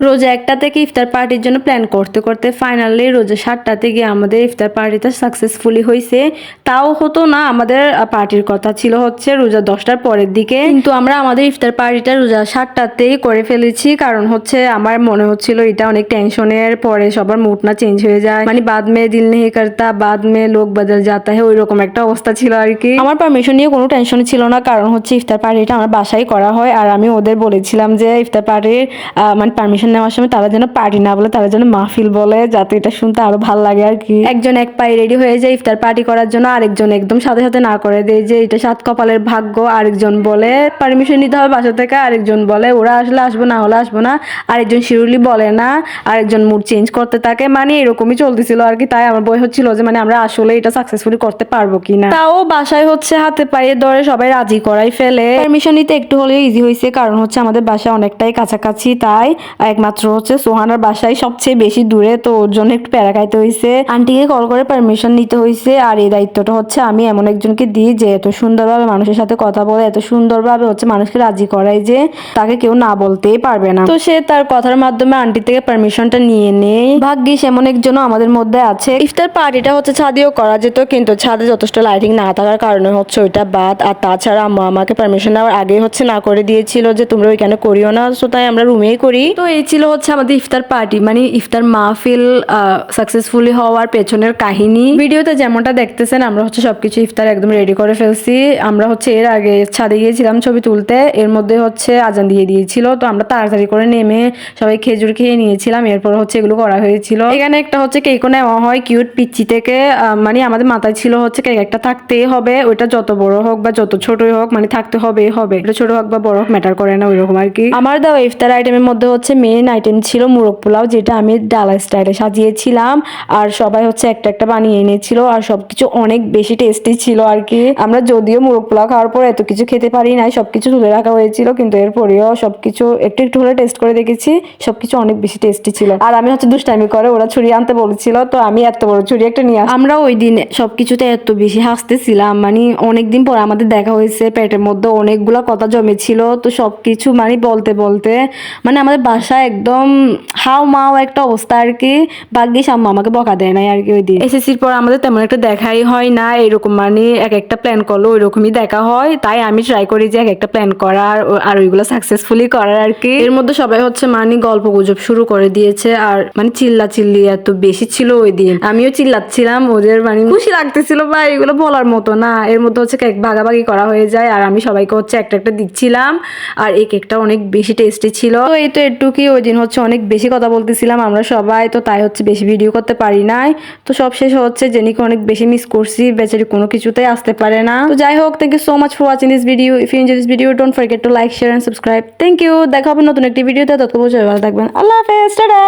রোজা 1টা থেকে ইফতার পার্টির জন্য প্ল্যান করতে করতে ফাইনালি রোজা 7টাতে গিয়ে আমাদের ইফতার পার্টিটা সাকসেসফুলি হয়েছে। তাও হতো না, আমাদের পার্টির কথা ছিল হচ্ছে রোজা 10টার পরের দিকে, কিন্তু আমরা আমাদের ইফতার পার্টিটা রোজা 7টাতেই করে ফেলেছি। কারণ হচ্ছে আমার মনে হচ্ছিল এটা অনেক টেনশনের, পরে সবার মুড না চেঞ্জ হয়ে যায়, মানে বাদ মে দিল নেই করতা, বাদ মে লোক বদল যাতা है, ওইরকম একটা অবস্থা ছিল আর কি। আমার পারমিশন নিয়ে কোনো টেনশন ছিল না, কারণ হচ্ছে ইফতার পার্টিটা আমার বাসায় করা হয়। আর আমি ওদের বলেছিলাম যে ইফতার পার্টির মানে পারমিশন নেওয়ার সময় তারা যেন পার্টি না বলে, তারা যেন মাহফিল বলে, যাতে এটা শুনতে আরো ভালো লাগে আর কি। একজন এক পায়ে রেডি হয়ে যায় ইফতার পার্টি করার জন্য, আরেকজন একদম সাথে সাথে না করে দেয় যে এটা 7 কপালের ভাগ্য। আরেকজন বলে পারমিশন নিতে হবে বাসা থেকে, আরেকজন বলে ওরা আসলে আসবো, না হলে আসবো না, আরেকজন শিরুলি বলে না, আরেকজন মুড চেঞ্জ করতে থাকে, মানে এরকমই চলতেছিল আর কি। তাই আমার ভয় হচ্ছিল যে মানে আমরা আসলে এটা সাকসেসফুলি করতে পারবো কিনা। তাও বাসায় হচ্ছে হাতে পায়ে ধরে সবাই রাজি করাই ফেলে। পারমিশন নিতে একটু হলেও ইজি হয়েছে, কারণ হচ্ছে আমাদের বাসা অনেকটাই কাছাকাছি, তাই একমাত্র হচ্ছে সোহানার বাসায় সবচেয়ে বেশি দূরে, তো ওর জন্য একটু প্যারা খাইতে হয়েছে, আন্টিকে কল করে পারমিশন নিতে হয়েছে। আর এই দায়িত্বটা হচ্ছে আমি এমন একজনকে দিই যে এত সুন্দরভাবে মানুষের সাথে কথা বলে, এত সুন্দরভাবে হচ্ছে মানুষকে রাজি করায় যে তাকে কেউ না বলতেই পারবে না। তো সে তার কথার মাধ্যমে আন্টি থেকে পারমিশনটা নিয়ে নেয়। ভাগ্যিস এমন একজনও আমাদের মধ্যে আছে। ইফতার পার্টিটা হচ্ছে ছাদেও করা যেত, কিন্তু ছাদে যথেষ্ট লাইটিং না থাকার কারণে হচ্ছে ওইটা বাদ। আর তাছাড়া আম্মু আমাকে পারমিশন নেওয়ার আগে হচ্ছে না করে দিয়েছিল যে তোমরা ওইখানে করিও না, সো তাই আমরা রুমেই করি। তো এই ছিল হচ্ছে আমাদের ইফতার পার্টি, মানে ইফতার মাহফিল সাকসেসফুলি হওয়ার পেছনের কাহিনী। ভিডিওতে যেমনটা দেখতেছেন আমরা হচ্ছে সবকিছু ইফতার একদম রেডি করে ফেলছি। আমরা হচ্ছে এর আগে ছাদে গিয়েছিলাম ছবি তুলতে, এর মধ্যে হচ্ছে আজান দিয়ে দিয়েছিল, তো আমরা তাড়াতাড়ি করে নেমে সবাই খেজুর খেয়ে নিয়েছিলাম। এরপর হচ্ছে এগুলো করা হয়েছিল। এখানে একটা হচ্ছে কেকও নেওয়া হয় কিউট পিচ্চি থেকে, মানে আমাদের মাথায় ছিল হচ্ছে কেক একটা থাকতেই হবে, ওইটা যত বড় হোক বা যত ছোটই হোক, মানে থাকতে হবেই হবে, এটা ছোট হোক বা বড় হোক ম্যাটার করে না ওইরকম আর কি। আমার দেওয়া ইফতার আইটেমের মধ্যে হচ্ছে মেইন আইটেম ছিল মুরগ পোলাও, যেটা আমি ডালা স্টাইলে সাজিয়েছিলাম, আর সবাই হচ্ছে একটা একটা বানিয়ে এনেছিল, আর সবকিছু অনেক বেশি টেস্টি ছিল আর কি। আমরা যদিও মুরগ পোলাও খাওয়ার পর এত কিছু খেতে পারি নাই, সবকিছু তুলে রাখা হয়েছিল, কিন্তু এরপরেও সবকিছু একটু একটু হলে টেস্ট করে দেখেছি, সবকিছু অনেক বেশি টেস্টি ছিল। আর আমি হচ্ছে দুষ্টামি করে ওরা ছুরি আনতে বলেছিল, তো আমি এত বড় ছুরি একটা নিয়ে আমরা ওই দিন সবকিছুতে এত বেশি হাসতেছিলাম, মানে অনেকদিন পর আমাদের দেখা হয়েছে, পেটের মধ্যে অনেকগুলা কথা জমেছিল, তো সবকিছু মানে বলতে বলতে মানে আমাদের বাসায় একদম হাও মাও একটা অবস্থা আর কি। ভাগ্যিস আম্মু আমাকে বকা দেয় নাই আর কি। ওই দিন এসএসসির পর আমাদের তেমন একটা দেখাই হয় না, এরকম মানে এক একটা প্ল্যান করলো ওই রকমই দেখা হয়, তাই আমি ট্রাই করি যে এক একটা প্ল্যান করার আর ওইগুলো সাকসেসফুলি করার আর কি। এর মধ্যে সবাই হচ্ছে মানে গল্প গুজব শুরু করে দিয়েছে, আর মানে চিল্লা চিল্লি এত বেশি ছিল ওই দিন, আমিও চিল্লাচ্ছিলাম, ওদের মানে খুশি লাগতেছিল বা এগুলো বলার মতো না। এর মধ্যে হচ্ছে কেক ভাগাভাগি করা হয়ে যায়, আর আমি সবাইকে হচ্ছে একটা একটা দিচ্ছিলাম, আর এই কেকটা অনেক বেশি টেস্টি ছিল। তো এই তো একটুকি ওই দিন হচ্ছে অনেক বেশি কথা বলতেছিলাম আমরা সবাই, তো তাই হচ্ছে বেশি ভিডিও করতে পারি নাই। তো সব শেষ হচ্ছে জেনিকে অনেক বেশি মিস করছি, বেচারি কোনো কিছুতেই আসতে পারে না। তো যাই হোক, thank you so much for watching this video. If you enjoy this video don't forget to like, share and subscribe. Thank you. দেখা হবে নতুন একটি ভিডিওতে, ততক্ষণ ভালো থাকবেন। আল্লাহ হাফেজ, টাটা।